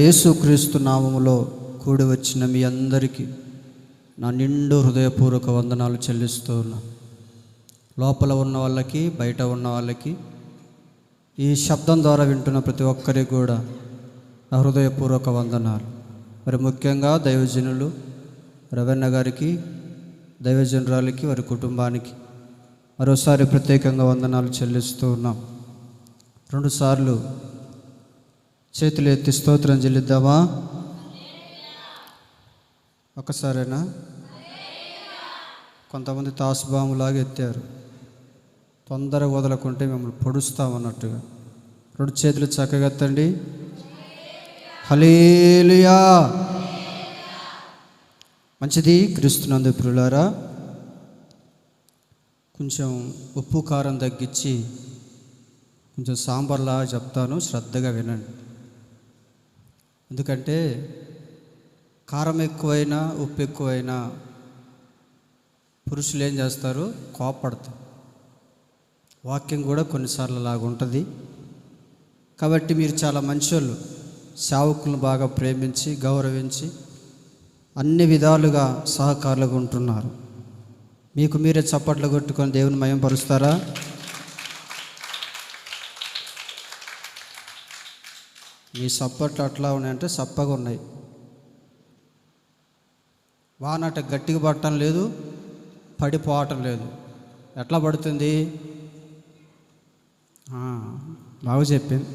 యేసుక్రీస్తు నామములో కూడి వచ్చిన మీ అందరికీ నా నిండు హృదయపూర్వక వందనాలు చెల్లిస్తూ ఉన్నా. లోపల ఉన్న వాళ్ళకి, బయట ఉన్న వాళ్ళకి, ఈ శబ్దం ద్వారా వింటున్న ప్రతి ఒక్కరికి కూడా నా హృదయపూర్వక వందనాలు. మరి ముఖ్యంగా దైవజనులు రవణ గారికి, దైవజనురాలకి, వారి కుటుంబానికి మరోసారి ప్రత్యేకంగా వందనాలు చెల్లిస్తూ ఉన్నాం. 2 సార్లు చేతులు ఎత్తి స్తోత్రం చెల్లిద్దామా? ఒకసారేనా? కొంతమంది తాసుబాములాగా ఎత్తారు. తొందరగా వదలకుంటే మిమ్మల్ని పొడుస్తామన్నట్టుగా 2 చేతులు చక్కగా ఎత్తండి. హల్లెలూయా. మంచిది. క్రీస్తునందు ప్రియులారా, కొంచెం ఉప్పు కారం తగ్గించి కొంచెం సాంబార్లా చెప్తాను, శ్రద్ధగా వినండి. ఎందుకంటే కారం ఎక్కువైనా ఉప్పు ఎక్కువైనా పురుషులు ఏం చేస్తారు? కోపడతారు. వాక్యం కూడా కొన్నిసార్లు అలాగ ఉంటుంది. కాబట్టి మీరు చాలా మంచోళ్ళు, సేవకులను బాగా ప్రేమించి గౌరవించి అన్ని విధాలుగా సహకారులుగా ఉంటున్నారు. మీకు మీరే చప్పట్లు కొట్టుకొని దేవుని మహిమపరుస్తారా? మీ చప్పట్లు అట్లా ఉన్నాయంటే చప్పగా ఉన్నాయి. వానట గట్టిగా పడటం లేదు, పడిపోవటం లేదు. ఎట్లా పడుతుంది? బాగా చెప్పింది.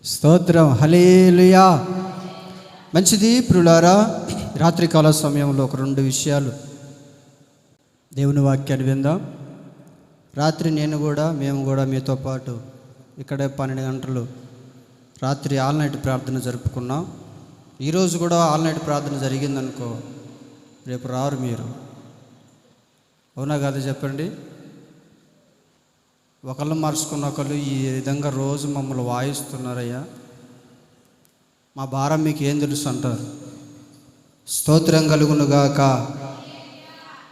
స్తోత్రం. హల్లెలూయా. మంచిది. ప్రియులారా, రాత్రికాల సమయంలో ఒక 2 విషయాలు దేవుని వాక్యాన్ని విందాం. రాత్రి మేము కూడా మీతో పాటు ఇక్కడే 12 గంటలు రాత్రి ఆల్ నైట్ ప్రార్థన జరుపుకున్నాం. ఈరోజు కూడా ఆల్ నైట్ ప్రార్థన జరిగిందనుకో, రేపు రారు మీరు. అవునా కాదు చెప్పండి? ఒకళ్ళు మార్చుకున్న ఒకళ్ళు ఈ విధంగా రోజు మమ్మల్ని వాయిస్తున్నారయ్యా, మా భారం మీకు ఏం తెలుసు అంటారు. స్తోత్రం కలుగునుగాక.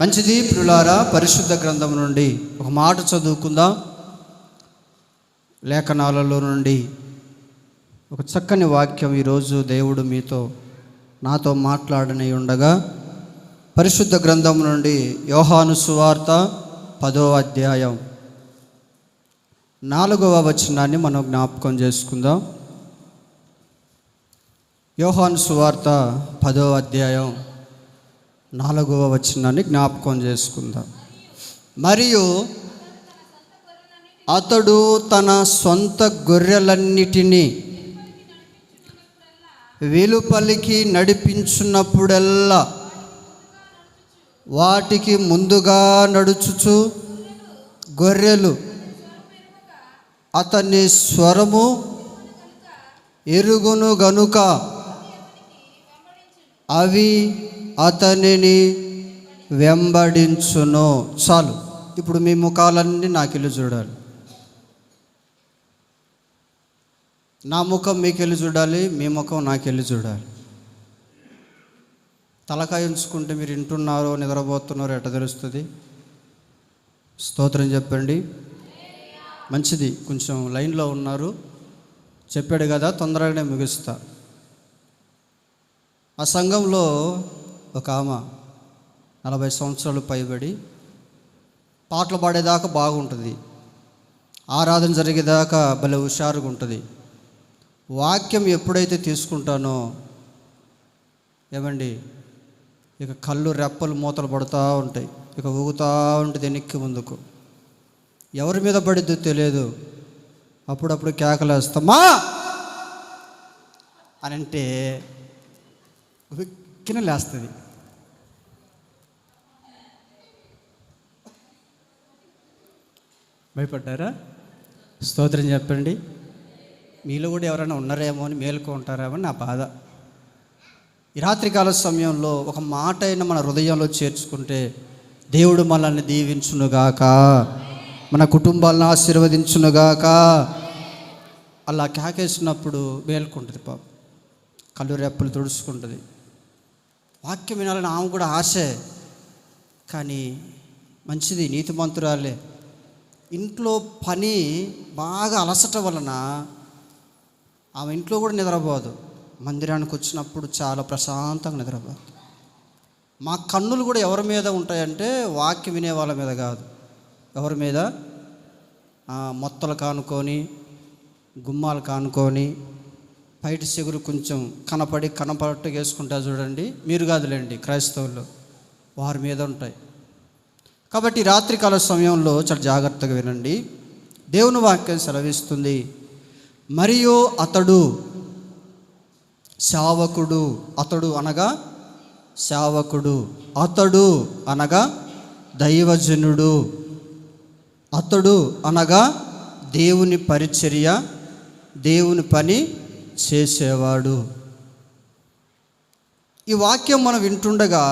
మంచిది. ప్రియులారా, పరిశుద్ధ గ్రంథం నుండి ఒక మాట చదువుకుందాం. లేఖనాలలో నుండి ఒక చక్కని వాక్యం ఈరోజు దేవుడు నాతో మాట్లాడని ఉండగా, పరిశుద్ధ గ్రంథం నుండి యోహాను సువార్త 10వ అధ్యాయం 4వ వచనాన్ని మనం జ్ఞాపకం చేసుకుందాం. యోహాను సువార్త 10వ అధ్యాయం 4వ వచనాన్ని జ్ఞాపకం చేసుకుందాం. మరియు అతడు తన సొంత గొర్రెలన్నిటినీ వెలుపలికి నడిపించున్నప్పుడల్లా వాటికి ముందుగా నడుచుచు గొర్రెలు అతని స్వరము ఎరుగును గనుక అవి అతనిని వెంబడించును. చాలు. ఇప్పుడు మీ ముఖాలన్నీ నాకెళ్ళి చూడాలి, నా ముఖం మీకెళ్ళి చూడాలి, మీ ముఖం నాకెళ్ళి చూడాలి. తలకాయ ఉంచుకుంటే మీరు వింటున్నారో నిద్రపోతున్నారో ఎట్ట తెలుస్తుంది? స్తోత్రం చెప్పండి. మంచిది. కొంచెం లైన్లో ఉన్నారు, చెప్పాడు కదా, తొందరగానే ముగిస్తా. ఆ సంఘంలో ఒక ఆమె 40 సంవత్సరాలు పైబడి పాటలు పాడేదాకా బాగుంటుంది, ఆరాధన జరిగేదాకా భలే హుషారుగా ఉంటుంది. వాక్యం ఎప్పుడైతే తీసుకుంటానో ఏమండి, ఇక కళ్ళు రెప్పలు మూతలు పడుతూ ఉంటాయి, ఇక ఊగుతూ ఉంటుంది వెనక్కి ముందుకు. ఎవరి మీద పడిద్దో తెలియదు. అప్పుడప్పుడు కేకలేస్తామా అని అంటే వెక్కిన లేస్తుంది. భయపడ్డారా? స్తోత్రం చెప్పండి. మీలో కూడా ఎవరైనా ఉన్నారేమో అని, మేలుకుంటారేమో అని నా బాధ. ఈ రాత్రికాల సమయంలో ఒక మాట అయినా మన హృదయంలో చేర్చుకుంటే దేవుడు మనల్ని దీవించునుగాక, మన కుటుంబాలను ఆశీర్వదించునుగాక. అలా కేకేసినప్పుడు మేలుకుంటుంది, పాప కళ్ళు రెప్పలు తుడుచుకుంటుంది. వాక్యం వినాలని ఆమె కూడా ఆశే, కానీ మంచిది, నీతిమంతురాలే. ఇంట్లో పని బాగా అలసట వలన ఆమె ఇంట్లో కూడా నిద్రపోదు. మందిరానికి వచ్చినప్పుడు చాలా ప్రశాంతంగా నిద్రపోతాం. మా కన్నులు కూడా ఎవరి మీద ఉంటాయంటే వాక్యం వినే వాళ్ళ మీద కాదు. ఎవరి మీద? మొత్తలు కానుకొని, గుమ్మాలు కానుకొని, బయట సిగురు కొంచెం కనపట్టు వేసుకుంటా చూడండి, మీరు కాదులేండి క్రైస్తవులు, వారి మీద ఉంటాయి. కాబట్టి రాత్రికాల సమయంలో చాలా జాగ్రత్తగా వినండి. దేవుని వాక్యం సెలవిస్తుంది, మరియు అతడు సేవకుడు. అతడు అనగా సేవకుడు, అతడు అనగా దైవజనుడు, అతడు అనగా దేవుని పరిచర్య, దేవుని పని చేసేవాడు. ఈ వాక్యం మనం వింటుండగా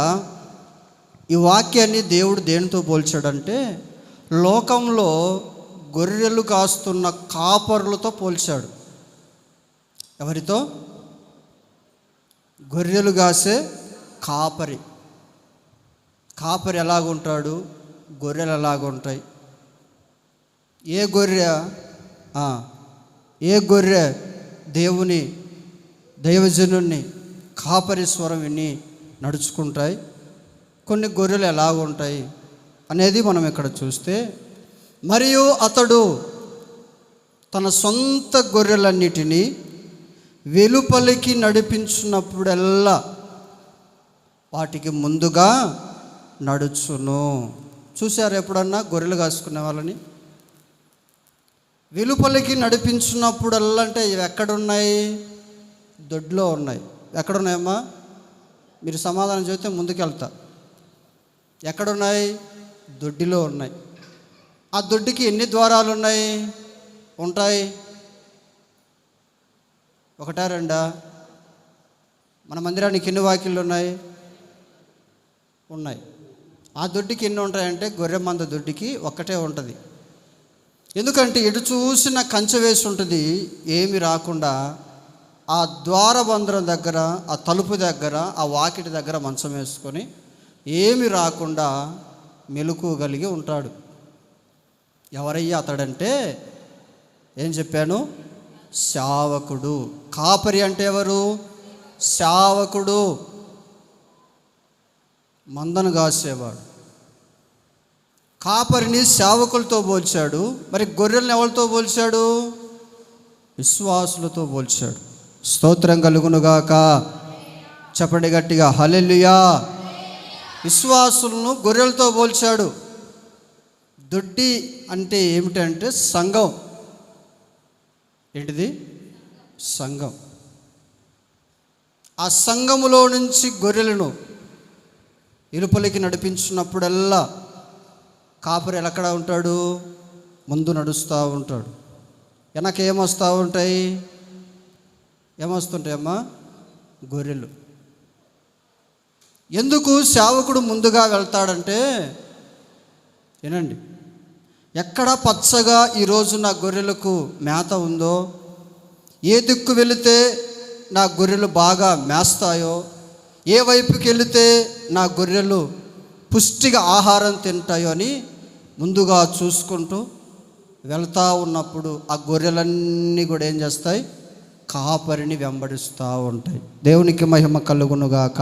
ఈ వాక్యాన్ని దేవుడు దేనితో పోల్చాడంటే లోకంలో గొర్రెలు కాస్తున్న కాపరులతో పోల్చాడు. ఎవరితో? గొర్రెలు కాసే కాపరి. కాపరి ఎలాగుంటాడు? గొర్రెలు ఎలాగుంటాయి? ఏ గొర్రె దేవుని దైవజనుని కాపరి స్వరం విని నడుచుకుంటాయి, కొన్ని గొర్రెలు ఎలాగుంటాయి అనేది మనం ఇక్కడ చూస్తే, మరియు అతడు తన సొంత గొర్రెలన్నిటినీ వెలుపలికి నడిపించినప్పుడల్లా వాటికి ముందుగా నడుచును. చూశారు ఎప్పుడన్నా గొర్రెలు కాసుకునే వాళ్ళని? వెలుపలికి నడిపించినప్పుడల్లా అంటే ఇవి ఎక్కడున్నాయి? దొడ్లో ఉన్నాయి. ఎక్కడున్నాయమ్మా? మీరు సమాధానం చెబితే ముందుకెళ్తా. ఎక్కడున్నాయి? దొడ్డిలో ఉన్నాయి. ఆ దొడ్డికి ఎన్ని ద్వారాలు ఉంటాయి? ఒకటా రెండా? మన మందిరానికి ఎన్ని వాకిళ్ళు ఉన్నాయి? ఆ దొడ్డికి ఎన్ని ఉంటాయంటే గొర్రె మంద దొడ్డికి ఒక్కటే ఉంటుంది. ఎందుకంటే ఎటు చూసిన కంచె వేసి ఉంటుంది, ఏమి రాకుండా. ఆ ద్వారబంధం దగ్గర, ఆ తలుపు దగ్గర, ఆ వాకిటి దగ్గర మంచం వేసుకొని ఏమి రాకుండా మెలకువగలిగి ఉంటాడు. ఎవరయ్యా అతడంటే ఏం చెప్పాను? సేవకుడు. కాపరి అంటే ఎవరు? సేవకుడు, మందను కాసేవాడు. కాపరిని సేవకులతో పోల్చాడు. మరి గొర్రెలను ఎవరితో పోల్చాడు? విశ్వాసులతో పోల్చాడు. స్తోత్రం కలుగునుగాక. చెప్పండి గట్టిగా, హల్లెలూయా. విశ్వాసులను గొర్రెలతో పోల్చాడు. దొడ్డి అంటే ఏమిటంటే సంఘం. ఏంటిది? సంఘం. ఆ సంఘములో నుంచి గొర్రెలను ఇరుపలికి నడిపించినప్పుడల్లా కాపరి ఎక్కడ ఉంటాడు? ముందు నడుస్తూ ఉంటాడు. వెనక ఏమొస్తూ ఉంటాయి? ఏమొస్తుంటాయమ్మా? గొర్రెలు. ఎందుకు సేవకుడు ముందుగా వెళ్తాడంటే, వినండి, ఎక్కడ పచ్చగా ఈరోజు నా గొర్రెలకు మేత ఉందో, ఏ దిక్కు వెళితే నా గొర్రెలు బాగా మేస్తాయో, ఏ వైపుకి వెళితే నా గొర్రెలు పుష్టిగా ఆహారం తింటాయో అని ముందుగా చూసుకుంటూ వెళ్తూ ఉన్నప్పుడు ఆ గొర్రెలన్నీ కూడా ఏం చేస్తాయి? కాపరిని వెంబడిస్తూ ఉంటాయి. దేవునికి మహిమ కలుగునుగాక.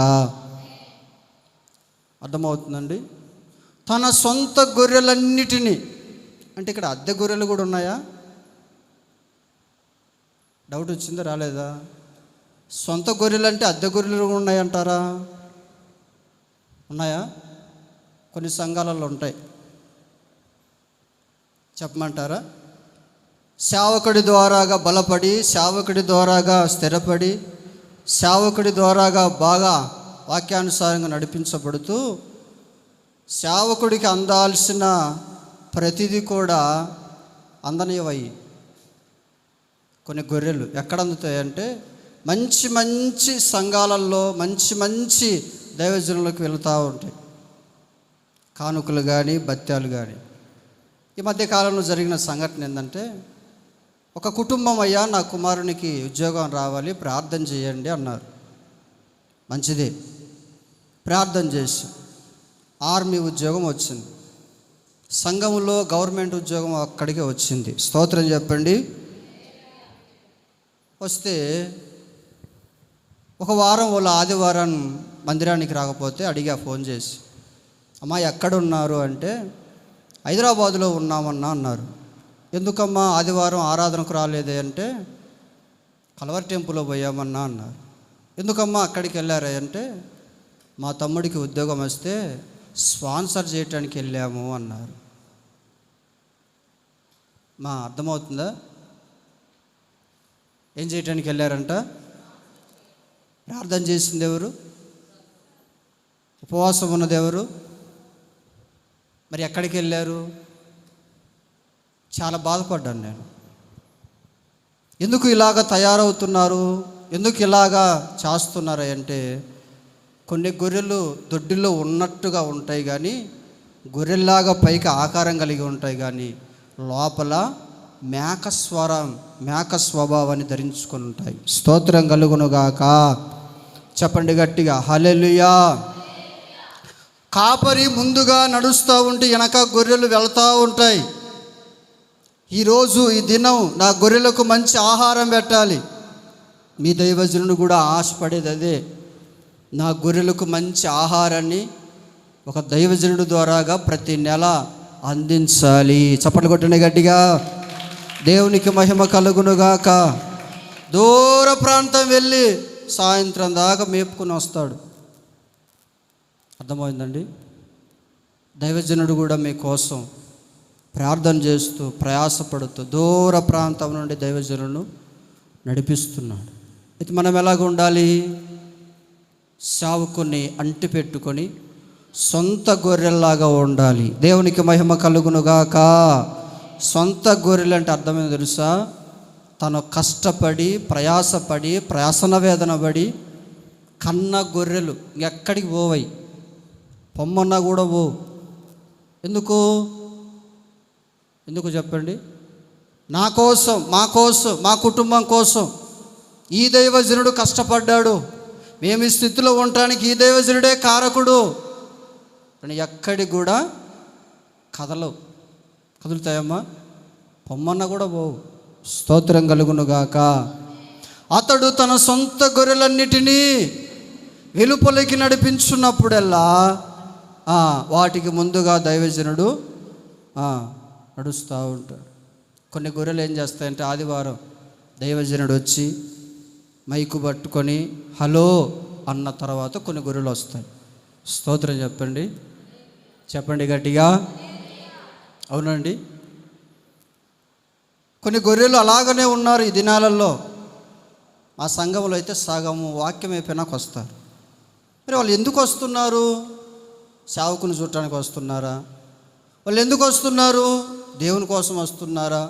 అర్థమవుతుందండి? తన సొంత గొర్రెలన్నిటినీ, అంటే ఇక్కడ అద్దె గొర్రెలు కూడా ఉన్నాయా? డౌట్ వచ్చిందా? రాలేదా? సొంత గొర్రెలు అంటే అద్దె గొర్రెలు ఉన్నాయంటారా? ఉన్నాయా? కొన్ని సంఘాలలో ఉంటాయి. చెప్పమంటారా? సేవకుడి ద్వారాగా బలపడి, సేవకుడి ద్వారాగా స్థిరపడి, సేవకుడి ద్వారాగా బాగా వాక్యానుసారంగా నడిపించబడుతూ సేవకుడికి అందాల్సిన ప్రతిదీ కూడా అందనివయ్యి కొన్ని గొర్రెలు ఎక్కడ అందుతాయంటే మంచి మంచి సంఘాలలో మంచి మంచి దైవజనులకు వెళుతూ ఉంటాయి. కానుకలు కానీ బత్యాలు కానీ. ఈ మధ్యకాలంలో జరిగిన సంఘటన ఏంటంటే, ఒక కుటుంబం, అయ్యా నా కుమారునికి ఉద్యోగం రావాలి, ప్రార్థన చేయండి అన్నారు. మంచిదే, ప్రార్థన చేసి ఆర్మీ ఉద్యోగం వచ్చింది. సంఘంలో గవర్నమెంట్ ఉద్యోగం అక్కడికే వచ్చింది. స్తోత్రం చెప్పండి. వస్తే ఒక వారం వాళ్ళు ఆదివారం మందిరానికి రాకపోతే అడిగా ఫోన్ చేసి, అమ్మా ఎక్కడున్నారు అంటే, హైదరాబాదులో ఉన్నామన్నా అన్నారు. ఎందుకమ్మా ఆదివారం ఆరాధనకు రాలేదే అంటే, కల్వరి టెంపుల్లో పోయామన్నా అన్నారు. ఎందుకమ్మా అక్కడికి వెళ్ళారా అంటే, మా తమ్ముడికి ఉద్యోగం వస్తే స్పాన్సర్ చేయటానికి వెళ్ళాము అన్నారు. అర్థమవుతుందా? ఏం చేయటానికి వెళ్ళారంట? ప్రార్థన చేసింది ఎవరు? ఉపవాసం ఉన్నది ఎవరు? మరి ఎక్కడికి వెళ్ళారు? చాలా బాధపడ్డాను నేను. ఎందుకు ఇలాగ తయారవుతున్నారు, ఎందుకు ఇలాగా చేస్తున్నారు అంటే, కొన్ని గొర్రెలు దొడ్డిలో ఉన్నట్టుగా ఉంటాయి కానీ, గొర్రెల్లాగా పైకి ఆకారం కలిగి ఉంటాయి కానీ లోపల మేక స్వభావాన్ని ధరించుకొని ఉంటాయి. స్తోత్రం కలుగునుగాక. చెప్పండి గట్టిగా హల్లెలూయా. కాపరి ముందుగా నడుస్తూ ఉంటే వెనక గొర్రెలు వెళ్తూ ఉంటాయి. ఈరోజు ఈ దినం నా గొర్రెలకు మంచి ఆహారం పెట్టాలి. మీ దైవజనుడు కూడా ఆశపడేది అదే, నా గొర్రెలకు మంచి ఆహారాన్ని ఒక దైవజనుడు ద్వారాగా ప్రతి నెల అందించాలి. చప్పట్లు కొట్టండి గట్టిగా. దేవునికి మహిమ కలుగునుగాక. దూర ప్రాంతం వెళ్ళి సాయంత్రం దాకా మేపుకుని వస్తాడు. అర్థమైందండి? దైవజనుడు కూడా మీకోసం ప్రార్థన చేస్తూ ప్రయాసపడుతూ దూర ప్రాంతం నుండి దైవజనులను నడిపిస్తున్నాడు. అయితే మనం ఎలాగ ఉండాలి? సేవకుని అంటి పెట్టుకొని సొంత గొర్రెల్లాగా ఉండాలి. దేవునికి మహిమ కలుగునుగాక. సొంత గొర్రెలు అంటే అర్థమైంది తెలుసా? తను కష్టపడి ప్రయాసపడి ప్రయాసన వేదన పడి కన్న గొర్రెలు ఎక్కడికి పోవై, పొమ్మన్నా కూడా ఎందుకు చెప్పండి? నా కోసం, మా కుటుంబం కోసం ఈ దైవజనుడు కష్టపడ్డాడు, మేము ఈ స్థితిలో ఉండటానికి ఈ దైవజనుడే కారకుడు అని ఎక్కడికి కూడా కదులుతాయమ్మా? పొమ్మన్నా కూడా స్తోత్రం కలుగునుగాక. అతడు తన సొంత గొర్రెలన్నిటినీ వెలుపలికి నడిపించున్నప్పుడల్లా వాటికి ముందుగా దైవజనుడు నడుస్తూ ఉంటాడు. కొన్ని గొర్రెలు ఏం చేస్తాయంటే, ఆదివారం దైవజనుడు వచ్చి మైకు పట్టుకొని హలో అన్న తర్వాత కొన్ని గొర్రెలు వస్తాయి. స్తోత్రం చెప్పండి గట్టిగా. అవునండి, కొన్ని గొర్రెలు అలాగనే ఉన్నారు ఈ దినాలలో. మా సంఘంలో అయితే సగము వాక్యం అయిపోయినాక వస్తారు. మరి వాళ్ళు ఎందుకు వస్తున్నారు? సేవకుని చూడటానికి వస్తున్నారా? వాళ్ళు ఎందుకు వస్తున్నారు? దేవుని కోసం వస్తున్నారా?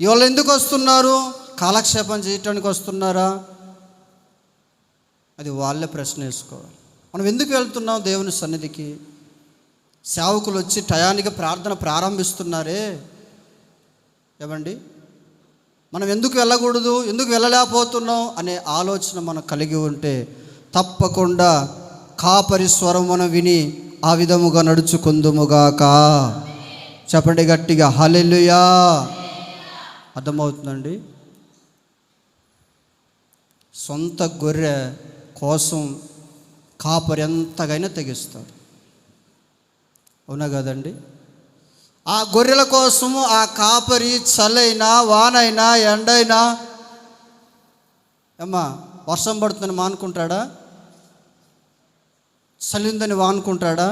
వాళ్ళు ఎందుకు వస్తున్నారు? కాలక్షేపం చేయటానికి వస్తున్నారా? అది వాళ్ళే ప్రశ్న వేసుకోవాలి. మనం ఎందుకు వెళ్తున్నాం దేవుని సన్నిధికి? సేవకులు వచ్చి టయానికి ప్రార్థన ప్రారంభిస్తున్నారే, ఏమండి, మనం ఎందుకు వెళ్ళకూడదు, ఎందుకు వెళ్ళలేకపోతున్నాం అనే ఆలోచన మనం కలిగి ఉంటే తప్పకుండా కాపరి స్వరం మనం విని ఆ విధముగా నడుచుకుందుముగాక. చెప్పండి గట్టిగా హల్లెలూయా. అర్థమవుతుందండి? సొంత గొర్రె కోసం కాపరి ఎంతగైనా తెగిస్తాడు. అవునా కదండి? ఆ గొర్రెల కోసము ఆ కాపరి చలైనా వానైనా ఎండైనా, అమ్మా వర్షం పడుతుందని మానుకుంటాడా? చలిందని వానుకుంటాడా?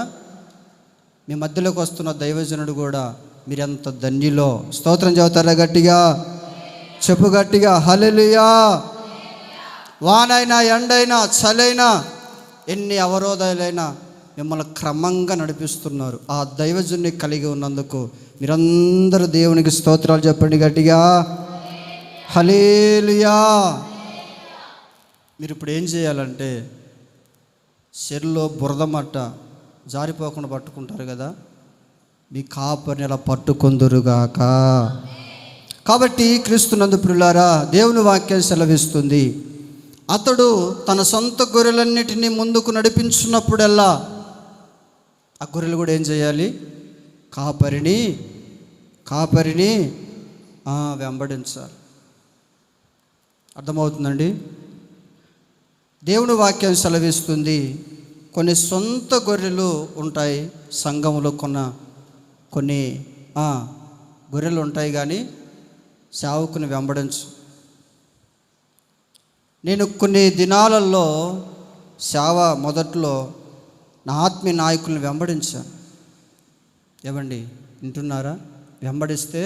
మీ మధ్యలోకి వస్తున్న దైవజనుడు కూడా మీరెంత ధన్యులో. స్తోత్రం చెబుతారా గట్టిగా? చెప్పు గట్టిగా హల్లెలూయా. వానైనా ఎండైనా చలైనా ఎన్ని అవరోధాలైనా మిమ్మల్ని క్రమంగా నడిపిస్తున్నారు. ఆ దైవజుని కలిగి ఉన్నందుకు మీరందరూ దేవునికి స్తోత్రాలు చెప్పండి గట్టిగా హల్లెలూయా. మీరు ఇప్పుడు ఏం చేయాలంటే, చెరులో బురద మట్ట జారిపోకుండా పట్టుకుంటారు కదా, మీ కాపరిని అలా పట్టుకొందురుగాక. కాబట్టి క్రీస్తునందు ప్రియులారా, దేవుని వాక్యం సెలవిస్తుంది, అతడు తన సొంత గొర్రెలన్నిటినీ ముందుకు నడిపించున్నప్పుడల్లా ఆ గొర్రెలు కూడా ఏం చేయాలి? కాపరిని వెంబడించాలి. అర్థమవుతుందండి? దేవుని వాక్యం సెలవిస్తుంది, కొన్ని సొంత గొర్రెలు ఉంటాయి సంఘంలో, కొన్ని గొర్రెలు ఉంటాయి కానీ సేవకుని వెంబడించు. నేను కొన్ని దినాలలో సేవ మొదట్లో నా ఆత్మీయ నాయకులను వెంబడించాను. ఏమండి వింటున్నారా? వెంబడిస్తే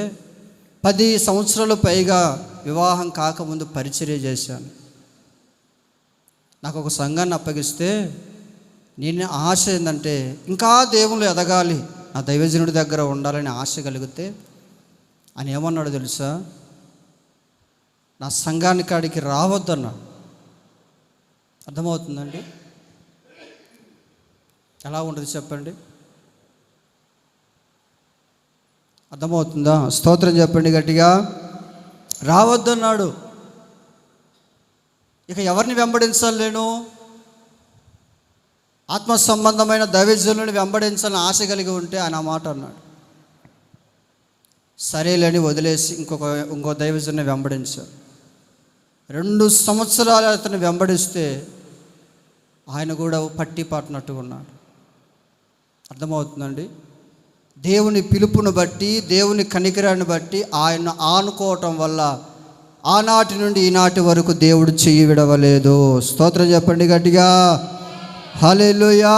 10 సంవత్సరాలు పైగా వివాహం కాకముందు పరిచర్య చేశాను. నాకు ఒక సంఘాన్ని అప్పగిస్తే నేను ఆశ ఏంటంటే ఇంకా దేవుళ్ళు ఎదగాలి, నా దైవజనుడి దగ్గర ఉండాలని ఆశ కలిగితే ఆయన ఏమన్నాడు తెలుసా? నా సంఘానికి కాడికి రావద్దన్నాడు. అర్థమవుతుందండి? ఎలా ఉంటుంది చెప్పండి? అర్థమవుతుందా? స్తోత్రం చెప్పండి గట్టిగా. రావద్దన్నాడు. ఇక ఎవరిని వెంబడించాలి? నేను ఆత్మ సంబంధమైన దైవజనులను వెంబడించాలని ఆశ కలిగి ఉంటే ఆయన మాట అన్నాడు. సరేలేని వదిలేసి ఇంకో దైవజనుని వెంబడించాడు. 2 సంవత్సరాలు అతను వెంబడిస్తే ఆయన కూడా పట్టి పట్టినట్టుగా ఉన్నాడు. అర్థమవుతుందండి? దేవుని పిలుపును బట్టి, దేవుని కనికరాన్ని బట్టి ఆయన ఆనుకోవటం వల్ల ఆనాటి నుండి ఈనాటి వరకు దేవుడు చెయ్యి విడవలేదు. స్తోత్రం చెప్పండి గట్టిగా. హల్లెలూయా.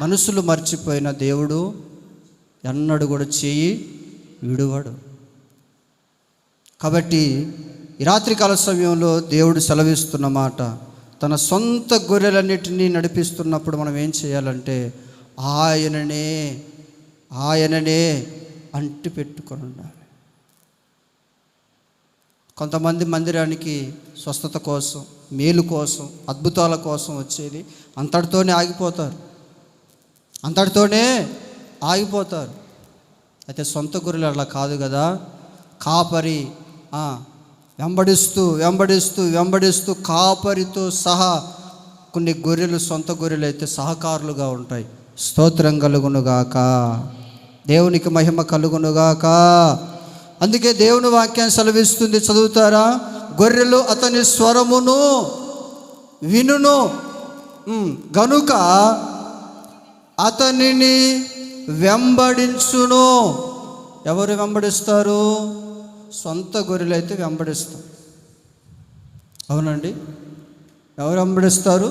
మనుషులు మర్చిపోయిన దేవుడు ఎన్నడూ కూడా చెయ్యి విడువడు. కాబట్టి ఈ రాత్రికాల సమయంలో దేవుడు సెలవిస్తున్న మాట, తన సొంత గొర్రెలన్నిటినీ నడిపిస్తున్నప్పుడు మనం ఏం చేయాలంటే ఆయననే అంటి పెట్టుకొని ఉండాలి. కొంతమంది మందిరానికి స్వస్థత కోసం, మేలు కోసం, అద్భుతాల కోసం వచ్చేది అంతటితోనే ఆగిపోతారు. అయితే సొంత గొర్రెలు అలా కాదు కదా. కాపరి వెంబడిస్తూ కాపరితో సహా కొన్ని గొర్రెలు సొంత గొర్రెలు అయితే సహకారులుగా ఉంటాయి. స్తోత్రం కలుగునుగాక, దేవునికి మహిమ కలుగునుగాక. అందుకే దేవుని వాక్యాన్ని సెలవిస్తుంది, చదువుతారా? గొర్రెలు అతని స్వరమును వినును గనుక అతనిని వెంబడించును. ఎవరు వెంబడిస్తారు? సొంత గొర్రెలు అయితే వెంబడిస్తారు. అవునండి, ఎవరు వెంబడిస్తారు?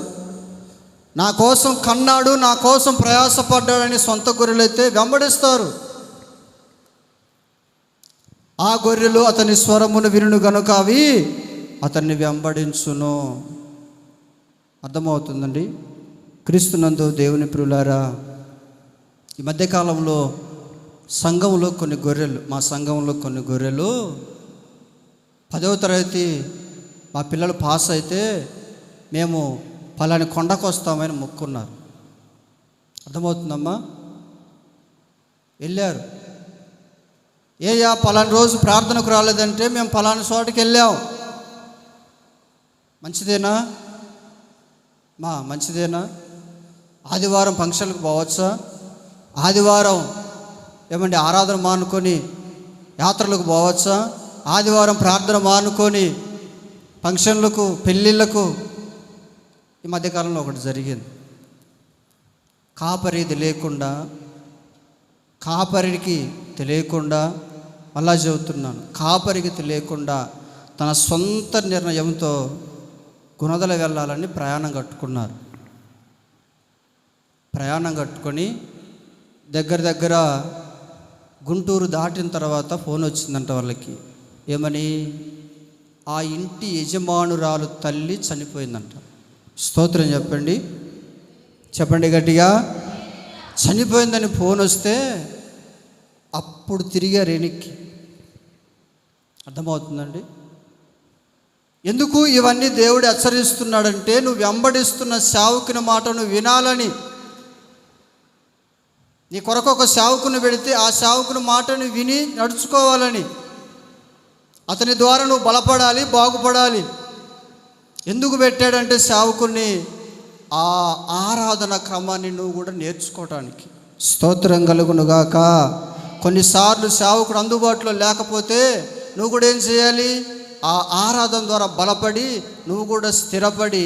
నా కోసం కన్నాడు, నా కోసం ప్రయాసపడ్డాడని సొంత గొర్రెలు అయితే వెంబడిస్తారు. ఆ గొర్రెలు అతని స్వరమును వినును గనుక అవి అతన్ని వెంబడించును. అర్థమవుతుందండి? క్రీస్తునందు దేవుని ప్రియులారా, ఈ మధ్యకాలంలో సంఘంలో కొన్ని గొర్రెలు, మా సంఘంలో కొన్ని గొర్రెలు 10వ తరగతి మా పిల్లలు పాస్ అయితే మేము పలాని కొండకు వస్తామని మొక్కున్నారు. అర్థమవుతుందమ్మా? వెళ్ళారు. ఏయా పలాని రోజు ప్రార్థనకు రాలేదంటే మేము పలాని చోటుకి వెళ్ళాం. మంచిదేనా? మంచిదేనా? ఆదివారం ఫంక్షన్లకు పోవచ్చా? ఆదివారం ఏమండి ఆరాధన మానుకొని యాత్రలకు పోవచ్చా? ఆదివారం ప్రార్థన మానుకొని ఫంక్షన్లకు, పెళ్ళిళ్ళకు. ఈ మధ్యకాలంలో ఒకటి జరిగింది. కాపరికి తెలియకుండా మళ్ళా చెబుతున్నాను, కాపరికి తెలియకుండా తన సొంత నిర్ణయంతో గుణదల వెళ్ళాలని ప్రయాణం కట్టుకొని దగ్గర గుంటూరు దాటిన తర్వాత ఫోన్ వచ్చిందంట వాళ్ళకి. ఏమని? ఆ ఇంటి యజమానురాలు తల్లి చనిపోయిందంట. స్తోత్రం చెప్పండి గట్టిగా. చనిపోయిందని ఫోన్ వస్తే అప్పుడు తిరిగారు వెనక్కి. అర్థమవుతుందండి? ఎందుకు ఇవన్నీ దేవుడు హెచ్చరిస్తున్నాడంటే, నువ్వు వెంబడిస్తున్న సేవకుని మాట నువ్వు వినాలని. నీ కొరకు ఒక సేవకుని పెడితే ఆ సేవకుని మాటను విని నడుచుకోవాలని. అతని ద్వారా నువ్వు బలపడాలి, బాగుపడాలి. ఎందుకు పెట్టాడంటే సేవకుని ఆ ఆరాధన క్రమాన్ని నువ్వు కూడా నేర్చుకోవటానికి. స్తోత్రం కలుగునుగాక. కొన్నిసార్లు సేవకుడు అందుబాటులో లేకపోతే నువ్వు కూడా ఏం చేయాలి? ఆ ఆరాధన ద్వారా బలపడి నువ్వు కూడా స్థిరపడి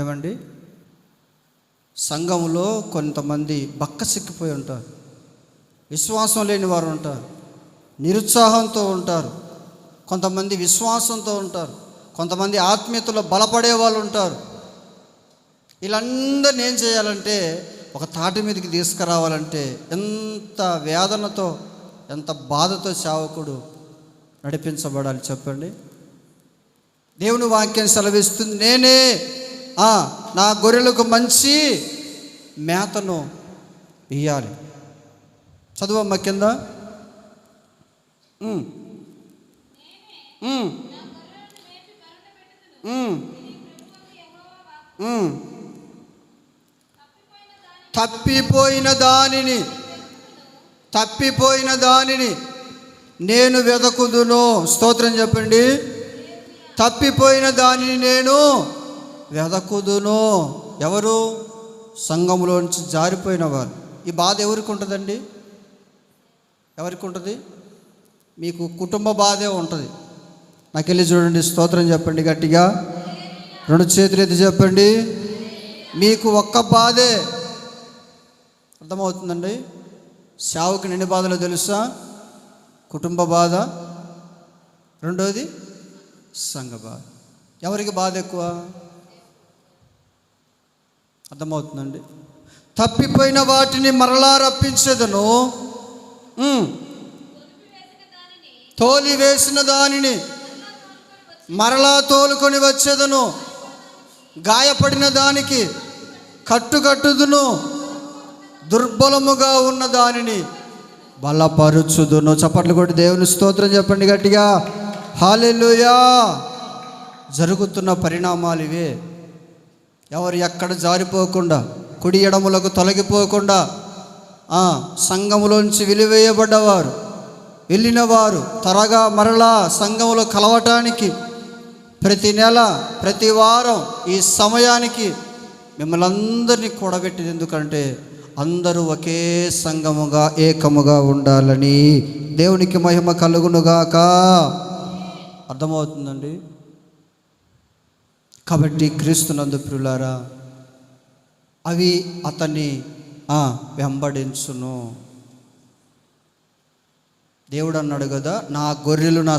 ఏమండి, సంఘంలో కొంతమంది బక్కసిక్కిపోయి ఉంటారు, విశ్వాసం లేని వారు ఉంటారు, నిరుత్సాహంతో ఉంటారు, కొంతమంది విశ్వాసంతో ఉంటారు, కొంతమంది ఆత్మీయతలో బలపడే వాళ్ళు ఉంటారు. వీళ్ళందరినీ ఏం చేయాలంటే ఒక తాటి మీదకి తీసుకురావాలంటే ఎంత వేదనతో, ఎంత బాధతో సేవకుడు నడిపించబడాలి చెప్పండి. దేవుని వాక్యం సెలవిస్తుంది, నేనే నా గొర్రెలకు మంచి మేతను ఇయ్యాలి. చదువమ్మ కింద. తప్పిపోయిన దానిని నేను వెదకుదును. స్తోత్రం చెప్పండి. తప్పిపోయిన దానిని నేను వెదకుదును. ఎవరు? సంఘంలోంచి జారిపోయిన వారు. ఈ బాధ ఎవరికి ఉంటుందండి? ఎవరికి ఉంటుంది? మీకు కుటుంబ బాధే ఉంటుంది. నాకు వెళ్ళి చూడండి, స్తోత్రం చెప్పండి గట్టిగా, 2 చేతులు ఎత్తి చెప్పండి. మీకు ఒక్క బాధే. అర్థమవుతుందండి? సేవకుని ఎన్ని బాధలో తెలుసా? కుటుంబ బాధ, రెండోది సంఘ బాధ. ఎవరికి బాధ ఎక్కువ? అర్థమవుతుందండి? తప్పిపోయిన వాటిని మరలా రప్పించేదను, తోలివేసిన దానిని మరలా తోలుకొని వచ్చేదను, గాయపడిన దానికి కట్టుదును, దుర్బలముగా ఉన్న దానిని బలపరుచుదును. చప్పట్లు కొట్టి దేవుని స్తోత్రం చెప్పండి గట్టిగా. హల్లెలూయా. జరుగుతున్న పరిణామాలు ఇవే. ఎవరు ఎక్కడ జారిపోకుండా, కుడి ఎడములకు తొలగిపోకుండా, సంఘములోంచి వెలివేయబడ్డవారు, వెళ్ళిన వారు త్వరగా మరలా సంఘములో కలవటానికి ప్రతి నెల, ప్రతి వారం ఈ సమయానికి మిమ్మల్ని అందరినీ కూడబెట్టేది ఎందుకంటే అందరూ ఒకే సంఘముగా, ఏకముగా ఉండాలని. దేవునికి మహిమ కలుగునుగాక. అర్థమవుతుందండి? కాబట్టి క్రీస్తునందు ప్రియులారా, అవి అతన్ని వెంబడించును. దేవుడు అన్నాడు కదా, నా గొర్రెలు నా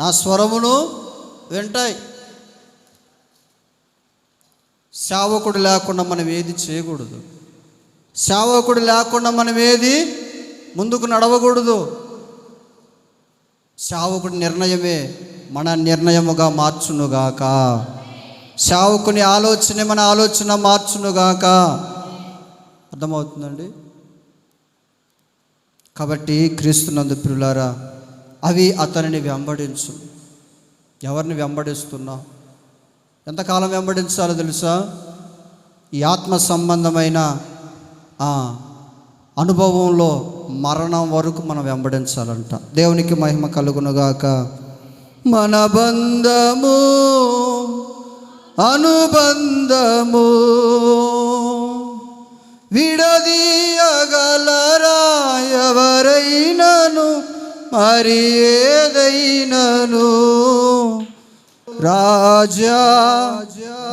స్వరమును వింటాయి. సేవకుడు లేకుండా మనం ఏది చేయకూడదు. సేవకుడు లేకుండా మనం ఏది ముందుకు నడవకూడదు. సేవకుడి నిర్ణయమే మన నిర్ణయముగా మార్చునుగాక. సేవకుని ఆలోచనే మన ఆలోచన మార్చునుగాక. అర్థమవుతుందండి? కాబట్టి క్రీస్తునందు ప్రియులారా, అవి అతనిని వెంబడించు. ఎవరిని వెంబడిస్తున్నా? ఎంతకాలం వెంబడించాలో తెలుసా? ఈ ఆత్మ సంబంధమైన అనుభవంలో మరణం వరకు మనం వెంబడించాలంట. దేవునికి మహిమ కలుగునుగాక. మన బంధము అనుబంధము విడదీయగలరా ఎవరైనను, మరి ఏదైనను. రాజా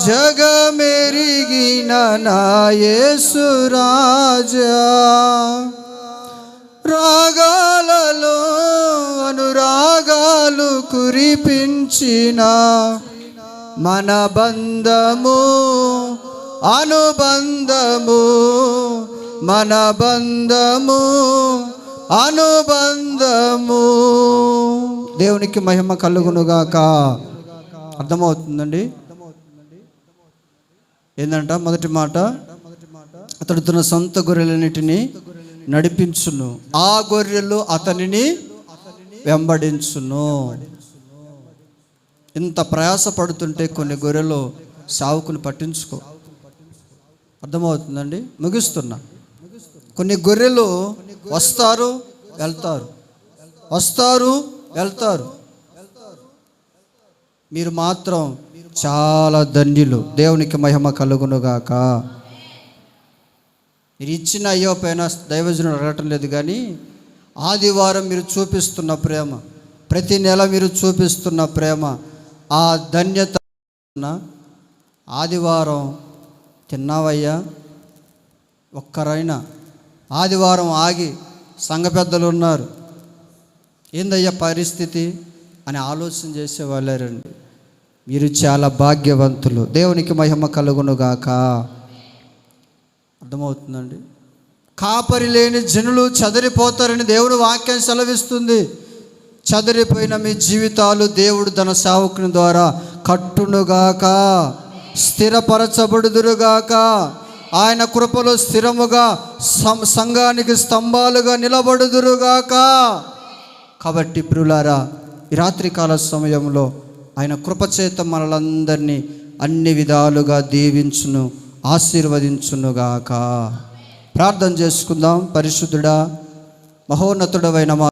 జగమెరిగిన నా యేసు రాజా, రాగాలలో అనురాగాలు కురిపించిన మన బంధము అనుబంధము, మన బంధము అనుబంధము. దేవునికి మహిమ కలుగునుగాక. అర్థమవుతుందండి? ఏంటంట మొదటి మాట, అతడు తన సొంత గొర్రెలన్నిటినీ నడిపించును, ఆ గొర్రెలు అతనిని వెంబడించును. ఇంత ప్రయాసపడుతుంటే కొన్ని గొర్రెలు సావుకుని పట్టించుకో. అర్థమవుతుందండి? ముగిస్తున్నా. కొన్ని గొర్రెలు వస్తారు వెళ్తారు. మీరు మాత్రం చాలా ధన్యులు. దేవునికి మహిమ కలుగునుగాక. మీరు ఇచ్చిన అయ్యో పైన దైవజనుడు అడగటం లేదు, కానీ ఆదివారం మీరు చూపిస్తున్న ప్రేమ, ప్రతి నెల మీరు చూపిస్తున్న ప్రేమ ఆ ధన్యత. ఆదివారం తిన్నావయ్యా? ఒక్కరైనా ఆదివారం ఆగి సంఘ పెద్దలు ఉన్నారు, ఏందయ్యా పరిస్థితి అని ఆలోచన చేసేవాళ్ళారండి. మీరు చాలా భాగ్యవంతులు. దేవునికి మహిమ కలుగునుగాక. అర్థమవుతుందండి? కాపరి లేని జనులు చెదరిపోతారని దేవుడు వాక్యం సెలవిస్తుంది. చెదరిపోయిన మీ జీవితాలు దేవుడు తన సేవకుని ద్వారా కట్టునుగాక, స్థిరపరచబడుదురుగాక. ఆయన కృపలో స్థిరముగా సంఘానికి స్తంభాలుగా నిలబడుదురుగాక. కాబట్టి ప్రియులారా, ఈ రాత్రికాల సమయంలో ఆయన కృపచేత మనలందరినీ అన్ని విధాలుగా దీవించును, ఆశీర్వదించునుగాక. ప్రార్థన చేసుకుందాం. పరిశుద్ధుడా, మహోన్నతుడవైన మా